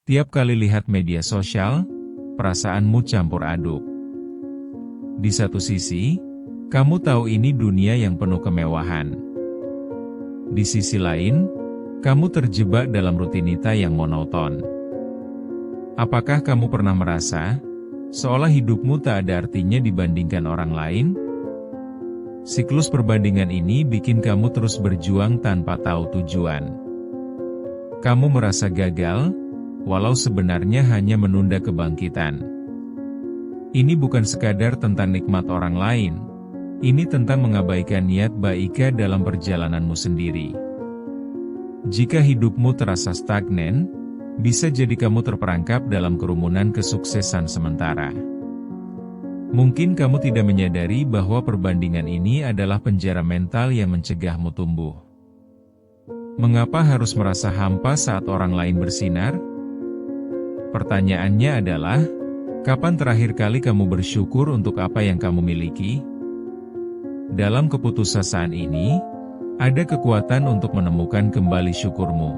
Tiap kali lihat media sosial, perasaanmu campur aduk. Di satu sisi, kamu tahu ini dunia yang penuh kemewahan. Di sisi lain, kamu terjebak dalam rutinitas yang monoton. Apakah kamu pernah merasa, seolah hidupmu tak ada artinya dibandingkan orang lain? Siklus perbandingan ini bikin kamu terus berjuang tanpa tahu tujuan. Kamu merasa gagal, walau sebenarnya hanya menunda kebangkitan. Ini bukan sekadar tentang nikmat orang lain, ini tentang mengabaikan niat baika dalam perjalananmu sendiri. Jika hidupmu terasa stagnan, bisa jadi kamu terperangkap dalam kerumunan kesuksesan sementara. Mungkin kamu tidak menyadari bahwa perbandingan ini adalah penjara mental yang mencegahmu tumbuh. Mengapa harus merasa hampa saat orang lain bersinar? Pertanyaannya adalah, kapan terakhir kali kamu bersyukur untuk apa yang kamu miliki? Dalam keputusasaan ini, ada kekuatan untuk menemukan kembali syukurmu.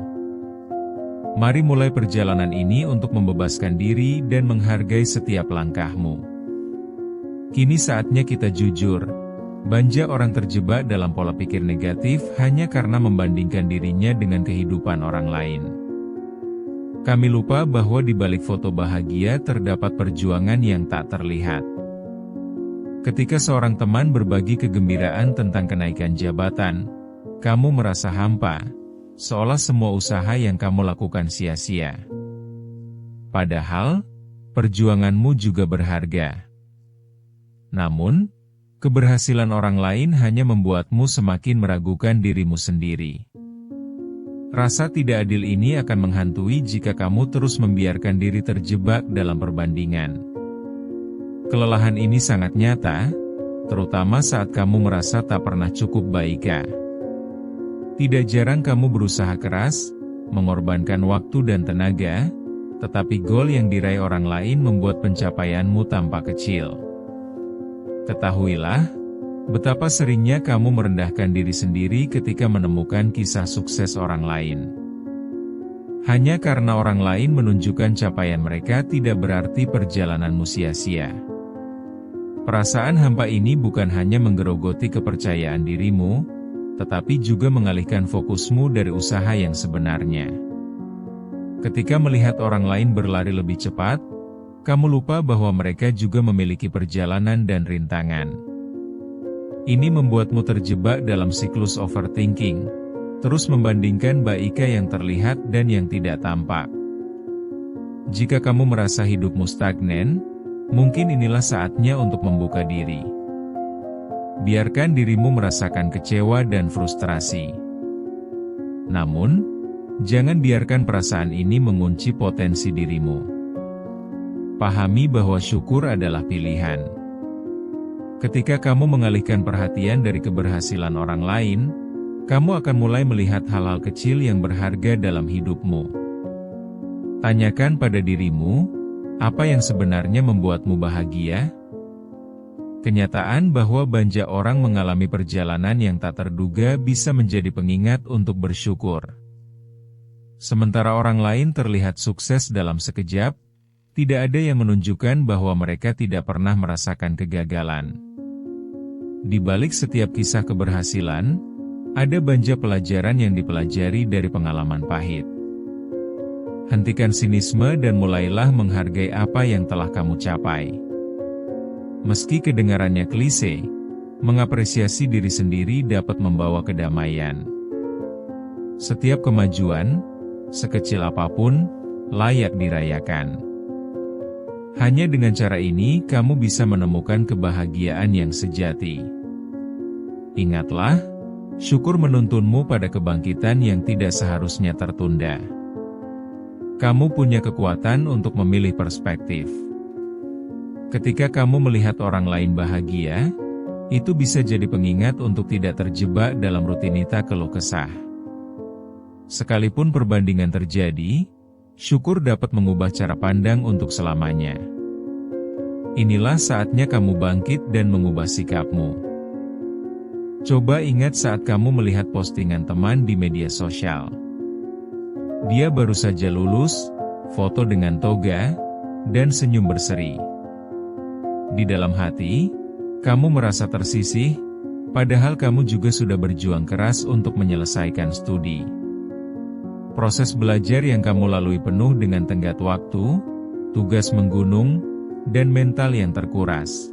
Mari mulai perjalanan ini untuk membebaskan diri dan menghargai setiap langkahmu. Kini saatnya kita jujur. Banyak orang terjebak dalam pola pikir negatif hanya karena membandingkan dirinya dengan kehidupan orang lain. Kami lupa bahwa di balik foto bahagia terdapat perjuangan yang tak terlihat. Ketika seorang teman berbagi kegembiraan tentang kenaikan jabatan, kamu merasa hampa, seolah semua usaha yang kamu lakukan sia-sia. Padahal, perjuanganmu juga berharga. Namun, keberhasilan orang lain hanya membuatmu semakin meragukan dirimu sendiri. Rasa tidak adil ini akan menghantui jika kamu terus membiarkan diri terjebak dalam perbandingan. Kelelahan ini sangat nyata, terutama saat kamu merasa tak pernah cukup baika. Tidak jarang kamu berusaha keras, mengorbankan waktu dan tenaga, tetapi gol yang diraih orang lain membuat pencapaianmu tampak kecil. Ketahuilah, betapa seringnya kamu merendahkan diri sendiri ketika menemukan kisah sukses orang lain. Hanya karena orang lain menunjukkan capaian mereka tidak berarti perjalananmu sia-sia. Perasaan hampa ini bukan hanya menggerogoti kepercayaan dirimu, tetapi juga mengalihkan fokusmu dari usaha yang sebenarnya. Ketika melihat orang lain berlari lebih cepat, kamu lupa bahwa mereka juga memiliki perjalanan dan rintangan. Ini membuatmu terjebak dalam siklus overthinking, terus membandingkan baika yang terlihat dan yang tidak tampak. Jika kamu merasa hidupmu stagnan, mungkin inilah saatnya untuk membuka diri. Biarkan dirimu merasakan kecewa dan frustrasi. Namun, jangan biarkan perasaan ini mengunci potensi dirimu. Pahami bahwa syukur adalah pilihan. Ketika kamu mengalihkan perhatian dari keberhasilan orang lain, kamu akan mulai melihat hal-hal kecil yang berharga dalam hidupmu. Tanyakan pada dirimu, apa yang sebenarnya membuatmu bahagia? Kenyataan bahwa banyak orang mengalami perjalanan yang tak terduga bisa menjadi pengingat untuk bersyukur. Sementara orang lain terlihat sukses dalam sekejap, tidak ada yang menunjukkan bahwa mereka tidak pernah merasakan kegagalan. Di balik setiap kisah keberhasilan, ada banyak pelajaran yang dipelajari dari pengalaman pahit. Hentikan sinisme dan mulailah menghargai apa yang telah kamu capai. Meski kedengarannya klise, mengapresiasi diri sendiri dapat membawa kedamaian. Setiap kemajuan, sekecil apapun, layak dirayakan. Hanya dengan cara ini kamu bisa menemukan kebahagiaan yang sejati. Ingatlah, syukur menuntunmu pada kebangkitan yang tidak seharusnya tertunda. Kamu punya kekuatan untuk memilih perspektif. Ketika kamu melihat orang lain bahagia, itu bisa jadi pengingat untuk tidak terjebak dalam rutinitas keluh kesah. Sekalipun perbandingan terjadi, syukur dapat mengubah cara pandang untuk selamanya. Inilah saatnya kamu bangkit dan mengubah sikapmu. Coba ingat saat kamu melihat postingan teman di media sosial. Dia baru saja lulus, foto dengan toga, dan senyum berseri. Di dalam hati, kamu merasa tersisih, padahal kamu juga sudah berjuang keras untuk menyelesaikan studi. Proses belajar yang kamu lalui penuh dengan tenggat waktu, tugas menggunung, dan mental yang terkuras.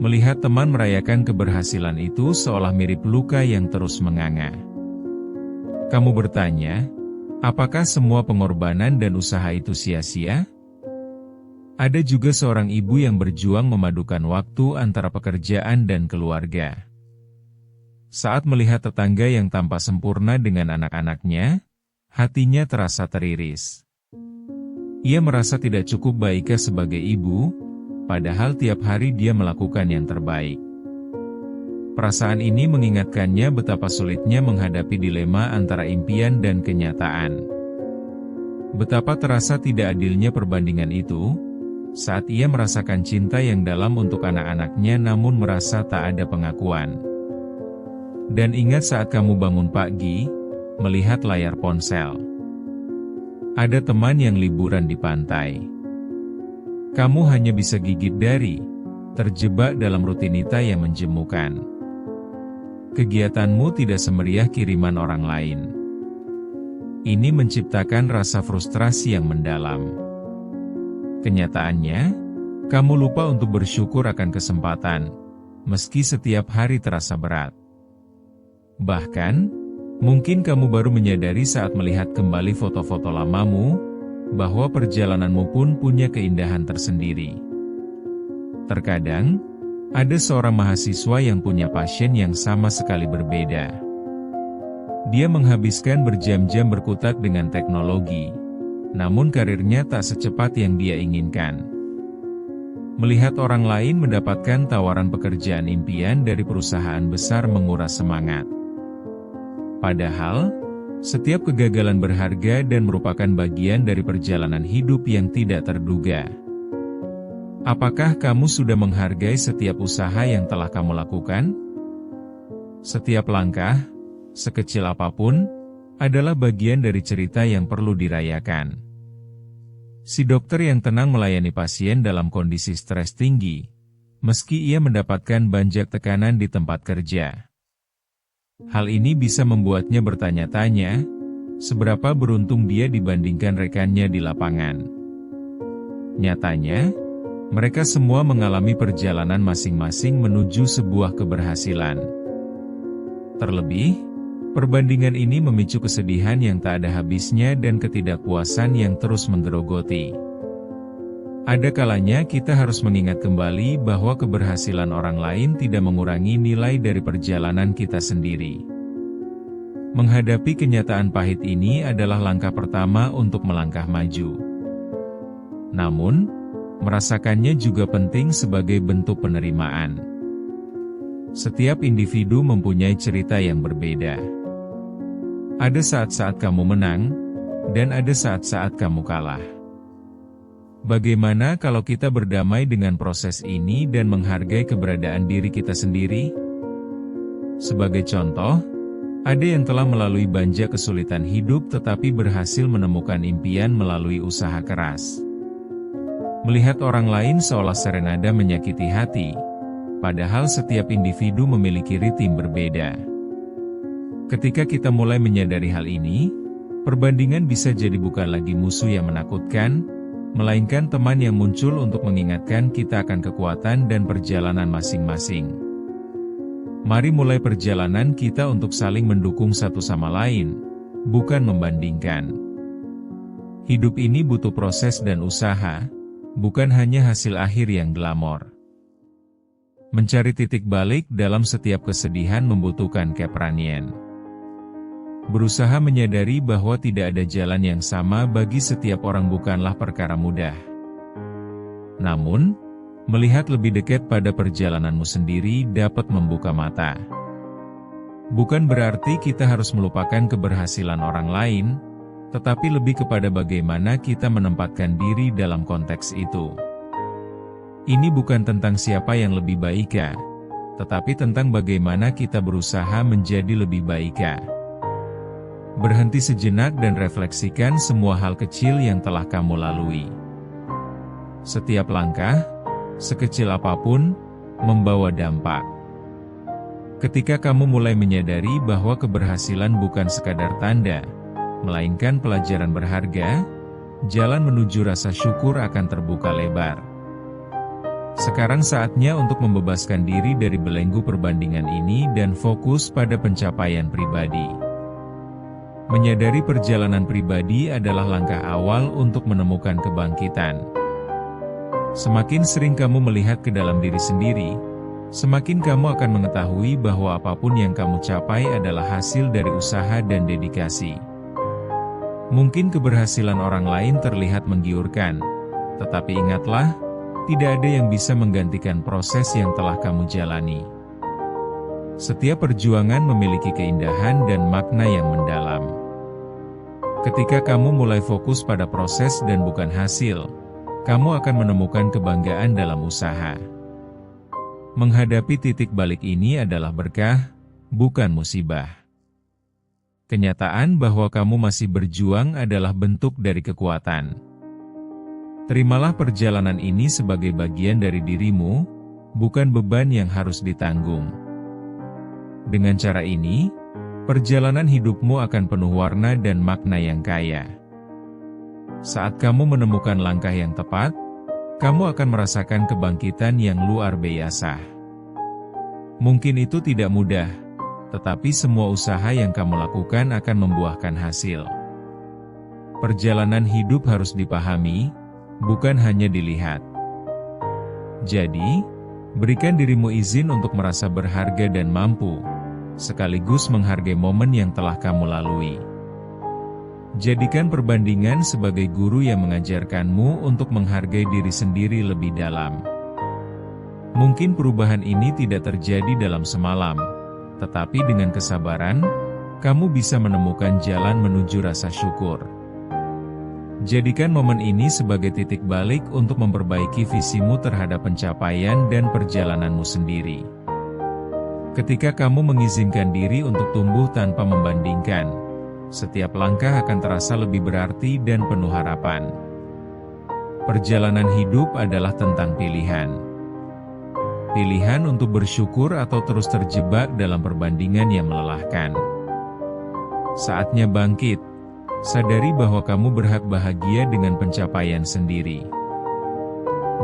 Melihat teman merayakan keberhasilan itu seolah mirip luka yang terus menganga. Kamu bertanya, apakah semua pengorbanan dan usaha itu sia-sia? Ada juga seorang ibu yang berjuang memadukan waktu antara pekerjaan dan keluarga. Saat melihat tetangga yang tampak sempurna dengan anak-anaknya, hatinya terasa teriris. Ia merasa tidak cukup baiknya sebagai ibu, padahal tiap hari dia melakukan yang terbaik. Perasaan ini mengingatkannya betapa sulitnya menghadapi dilema antara impian dan kenyataan. Betapa terasa tidak adilnya perbandingan itu, saat ia merasakan cinta yang dalam untuk anak-anaknya namun merasa tak ada pengakuan. Dan ingat saat kamu bangun pagi, melihat layar ponsel. Ada teman yang liburan di pantai. Kamu hanya bisa gigit jari, terjebak dalam rutinitas yang menjemukan. Kegiatanmu tidak semeriah kiriman orang lain. Ini menciptakan rasa frustrasi yang mendalam. Kenyataannya, kamu lupa untuk bersyukur akan kesempatan, meski setiap hari terasa berat. Bahkan, mungkin kamu baru menyadari saat melihat kembali foto-foto lamamu, bahwa perjalananmu pun punya keindahan tersendiri. Terkadang, ada seorang mahasiswa yang punya passion yang sama sekali berbeda. Dia menghabiskan berjam-jam berkutat dengan teknologi, namun karirnya tak secepat yang dia inginkan. Melihat orang lain mendapatkan tawaran pekerjaan impian dari perusahaan besar menguras semangat. Padahal, setiap kegagalan berharga dan merupakan bagian dari perjalanan hidup yang tidak terduga. Apakah kamu sudah menghargai setiap usaha yang telah kamu lakukan? Setiap langkah, sekecil apapun, adalah bagian dari cerita yang perlu dirayakan. Si dokter yang tenang melayani pasien dalam kondisi stres tinggi, meski ia mendapatkan banyak tekanan di tempat kerja. Hal ini bisa membuatnya bertanya-tanya, seberapa beruntung dia dibandingkan rekannya di lapangan. Nyatanya, mereka semua mengalami perjalanan masing-masing menuju sebuah keberhasilan. Terlebih, perbandingan ini memicu kesedihan yang tak ada habisnya dan ketidakpuasan yang terus menggerogoti. Ada kalanya kita harus mengingat kembali bahwa keberhasilan orang lain tidak mengurangi nilai dari perjalanan kita sendiri. Menghadapi kenyataan pahit ini adalah langkah pertama untuk melangkah maju. Namun, merasakannya juga penting sebagai bentuk penerimaan. Setiap individu mempunyai cerita yang berbeda. Ada saat-saat kamu menang, dan ada saat-saat kamu kalah. Bagaimana kalau kita berdamai dengan proses ini dan menghargai keberadaan diri kita sendiri? Sebagai contoh, ada yang telah melalui banyak kesulitan hidup tetapi berhasil menemukan impian melalui usaha keras. Melihat orang lain seolah serenada menyakiti hati, padahal setiap individu memiliki ritme berbeda. Ketika kita mulai menyadari hal ini, perbandingan bisa jadi bukan lagi musuh yang menakutkan, melainkan teman yang muncul untuk mengingatkan kita akan kekuatan dan perjalanan masing-masing. Mari mulai perjalanan kita untuk saling mendukung satu sama lain, bukan membandingkan. Hidup ini butuh proses dan usaha, bukan hanya hasil akhir yang glamor. Mencari titik balik dalam setiap kesedihan membutuhkan keberanian. Berusaha menyadari bahwa tidak ada jalan yang sama bagi setiap orang bukanlah perkara mudah. Namun, melihat lebih dekat pada perjalananmu sendiri dapat membuka mata. Bukan berarti kita harus melupakan keberhasilan orang lain, tetapi lebih kepada bagaimana kita menempatkan diri dalam konteks itu. Ini bukan tentang siapa yang lebih baik, tetapi tentang bagaimana kita berusaha menjadi lebih baik. Berhenti sejenak dan refleksikan semua hal kecil yang telah kamu lalui. Setiap langkah, sekecil apapun, membawa dampak. Ketika kamu mulai menyadari bahwa keberhasilan bukan sekadar tanda, melainkan pelajaran berharga, jalan menuju rasa syukur akan terbuka lebar. Sekarang saatnya untuk membebaskan diri dari belenggu perbandingan ini dan fokus pada pencapaian pribadi. Menyadari perjalanan pribadi adalah langkah awal untuk menemukan kebangkitan. Semakin sering kamu melihat ke dalam diri sendiri, semakin kamu akan mengetahui bahwa apapun yang kamu capai adalah hasil dari usaha dan dedikasi. Mungkin keberhasilan orang lain terlihat menggiurkan, tetapi ingatlah, tidak ada yang bisa menggantikan proses yang telah kamu jalani. Setiap perjuangan memiliki keindahan dan makna yang mendalam. Ketika kamu mulai fokus pada proses dan bukan hasil, kamu akan menemukan kebanggaan dalam usaha. Menghadapi titik balik ini adalah berkah, bukan musibah. Kenyataan bahwa kamu masih berjuang adalah bentuk dari kekuatan. Terimalah perjalanan ini sebagai bagian dari dirimu, bukan beban yang harus ditanggung. Dengan cara ini, perjalanan hidupmu akan penuh warna dan makna yang kaya. Saat kamu menemukan langkah yang tepat, kamu akan merasakan kebangkitan yang luar biasa. Mungkin itu tidak mudah, tetapi semua usaha yang kamu lakukan akan membuahkan hasil. Perjalanan hidup harus dipahami, bukan hanya dilihat. Jadi, berikan dirimu izin untuk merasa berharga dan mampu, sekaligus menghargai momen yang telah kamu lalui. Jadikan perbandingan sebagai guru yang mengajarkanmu untuk menghargai diri sendiri lebih dalam. Mungkin perubahan ini tidak terjadi dalam semalam, tetapi dengan kesabaran, kamu bisa menemukan jalan menuju rasa syukur. Jadikan momen ini sebagai titik balik untuk memperbaiki visimu terhadap pencapaian dan perjalananmu sendiri. Ketika kamu mengizinkan diri untuk tumbuh tanpa membandingkan, setiap langkah akan terasa lebih berarti dan penuh harapan. Perjalanan hidup adalah tentang pilihan. Pilihan untuk bersyukur atau terus terjebak dalam perbandingan yang melelahkan. Saatnya bangkit. Sadari bahwa kamu berhak bahagia dengan pencapaian sendiri.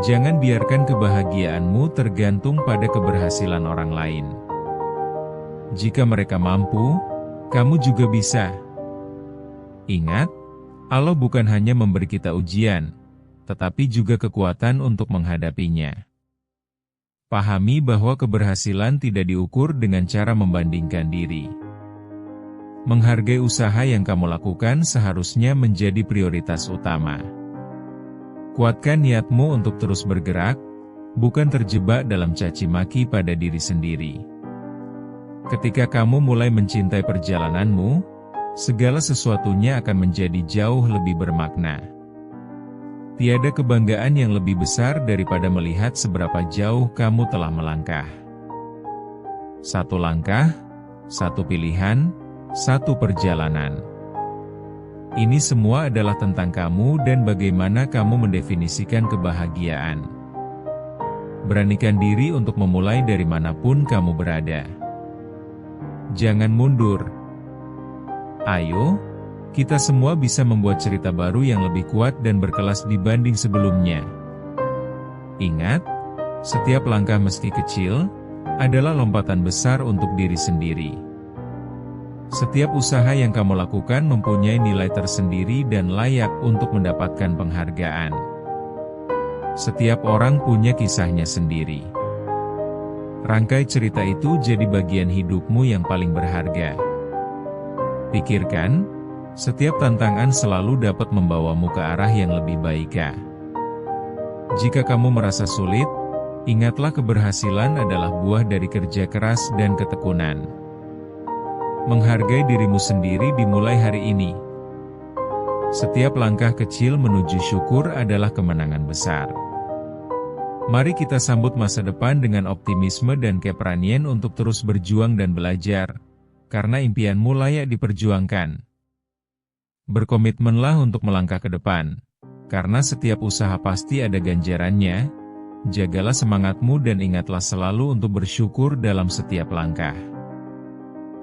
Jangan biarkan kebahagiaanmu tergantung pada keberhasilan orang lain. Jika mereka mampu, kamu juga bisa. Ingat, Allah bukan hanya memberi kita ujian, tetapi juga kekuatan untuk menghadapinya. Pahami bahwa keberhasilan tidak diukur dengan cara membandingkan diri. Menghargai usaha yang kamu lakukan seharusnya menjadi prioritas utama. Kuatkan niatmu untuk terus bergerak, bukan terjebak dalam caci maki pada diri sendiri. Ketika kamu mulai mencintai perjalananmu, segala sesuatunya akan menjadi jauh lebih bermakna. Tiada kebanggaan yang lebih besar daripada melihat seberapa jauh kamu telah melangkah. Satu langkah, satu pilihan, satu perjalanan. Ini semua adalah tentang kamu dan bagaimana kamu mendefinisikan kebahagiaan. Beranikan diri untuk memulai dari manapun kamu berada. Jangan mundur. Ayo, kita semua bisa membuat cerita baru yang lebih kuat dan berkelas dibanding sebelumnya. Ingat, setiap langkah meski kecil, adalah lompatan besar untuk diri sendiri. Setiap usaha yang kamu lakukan mempunyai nilai tersendiri dan layak untuk mendapatkan penghargaan. Setiap orang punya kisahnya sendiri. Rangkai cerita itu jadi bagian hidupmu yang paling berharga. Pikirkan, setiap tantangan selalu dapat membawamu ke arah yang lebih baik. Jika kamu merasa sulit, ingatlah keberhasilan adalah buah dari kerja keras dan ketekunan. Menghargai dirimu sendiri dimulai hari ini. Setiap langkah kecil menuju syukur adalah kemenangan besar. Mari kita sambut masa depan dengan optimisme dan keberanian untuk terus berjuang dan belajar, karena impianmu layak diperjuangkan. Berkomitmenlah untuk melangkah ke depan. Karena setiap usaha pasti ada ganjarannya. Jagalah semangatmu dan ingatlah selalu untuk bersyukur dalam setiap langkah.